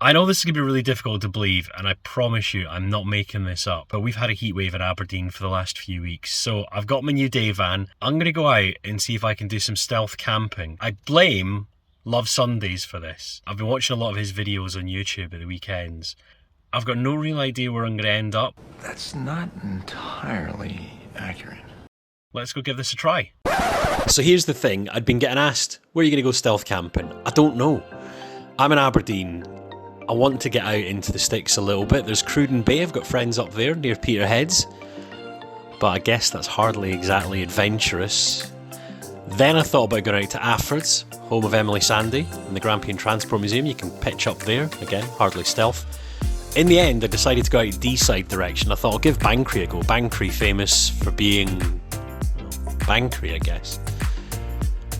I know this is going to be really difficult to believe, and I promise you I'm not making this up, but we've had a heatwave in Aberdeen for the last few weeks, so I've got my new day van. I'm going to go out and see if I can do some stealth camping. I blame Love Sundays for this. I've been watching a lot of his videos on YouTube at the weekends. I've got no real idea where I'm going to end up. That's not entirely accurate. Let's go give this a try. So here's the thing, I'd been getting asked, where are you going to go stealth camping? I don't know. I'm in Aberdeen. I want to get out into the sticks a little bit. There's Cruden Bay, I've got friends up there near Peterheads. But I guess that's hardly exactly adventurous. Then I thought about going out to Affords, home of Emily Sandé, and the Grampian Transport Museum. You can pitch up there, again, hardly stealth. In the end, I decided to go out Deeside direction. I thought I'll give Banchory a go. Banchory famous for being Banchory, I guess.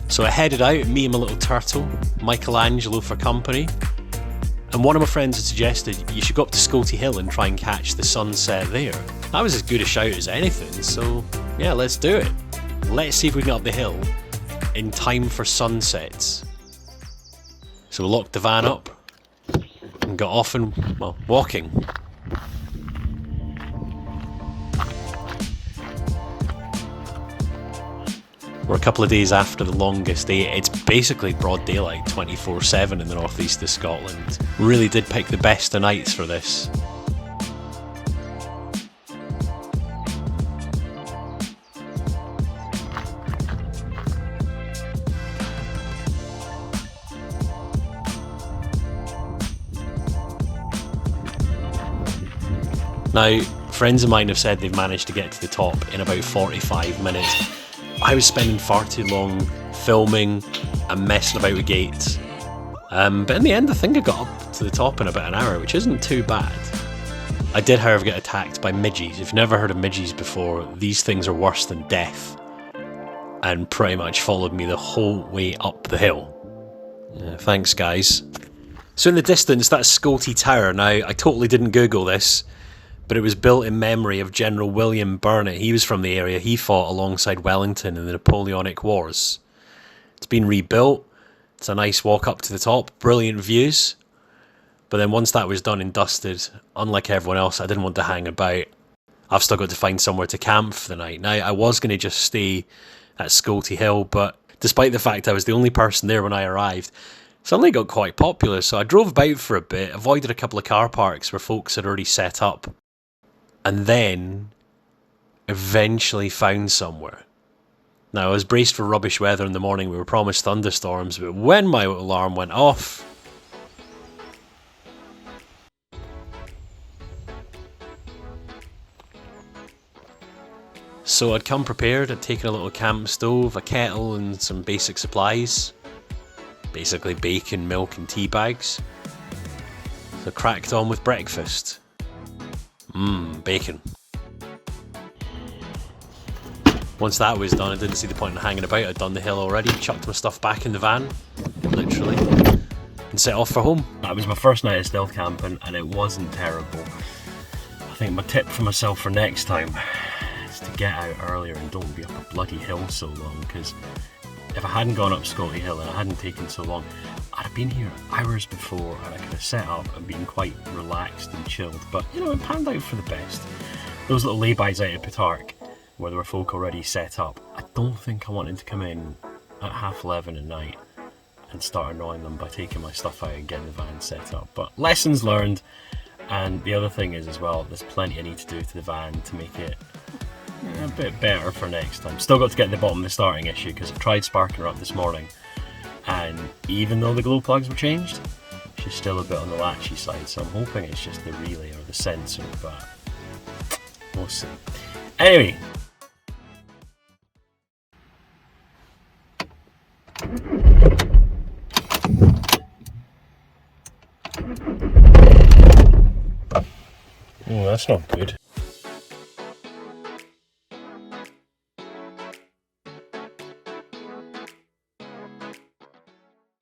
So I headed out, me and my little turtle, Michelangelo for company. And one of my friends had suggested you should go up to Scolty Hill and try and catch the sunset there. That was as good a shout as anything, so yeah, let's do it. Let's see if we can get up the hill in time for sunsets. So we locked the van up and got off and, well, walking. We're a couple of days after the longest day. It's basically broad daylight 24/7 in the northeast of Scotland. Really did pick the best of nights for this. Now, friends of mine have said they've managed to get to the top in about 45 minutes. I was spending far too long filming and messing about with gates. But in the end, I think I got up to the top in about an hour, which isn't too bad. I did, however, get attacked by midges. If you've never heard of midges before, these things are worse than death. And pretty much followed me the whole way up the hill. Yeah, thanks, guys. So in the distance, that's Scolty Tower. Now, I totally didn't Google this, but it was built in memory of General William Burnet. He was from the area. He fought alongside Wellington in the Napoleonic Wars. It's been rebuilt. It's a nice walk up to the top. Brilliant views. But then once that was done and dusted, unlike everyone else, I didn't want to hang about. I've still got to find somewhere to camp for the night. Now, I was going to just stay at Scolty Hill, but despite the fact I was the only person there when I arrived, suddenly got quite popular. So I drove about for a bit, avoided a couple of car parks where folks had already set up, and then eventually found somewhere. Now, I was braced for rubbish weather in the morning. We were promised thunderstorms, but when my alarm went off, so I'd come prepared. I'd taken a little camp stove, a kettle and some basic supplies. Basically bacon, milk and tea bags. So cracked on with breakfast. Bacon. Once that was done, I didn't see the point in hanging about. I'd done the hill already, chucked my stuff back in the van, literally, and set off for home. That was my first night of stealth camping, and it wasn't terrible. I think my tip for myself for next time is to get out earlier and don't be up a bloody hill so long, because if I hadn't gone up Scolty Hill and I hadn't taken so long, I'd have been here hours before and I could have set up and been quite relaxed and chilled. But, you know, it panned out for the best. Those little laybys out of Petark, where there were folk already set up, I don't think I wanted to come in at 11:30 at night and start annoying them by taking my stuff out and getting the van set up. But lessons learned. And the other thing is as well, there's plenty I need to do to the van to make it a bit better for next time. Still got to get to the bottom of the starting issue, because I've tried sparking her up this morning, and even though the glow plugs were changed, she's still a bit on the latchy side, so I'm hoping it's just the relay or the sensor, but we'll see. Anyway, oh, that's not good.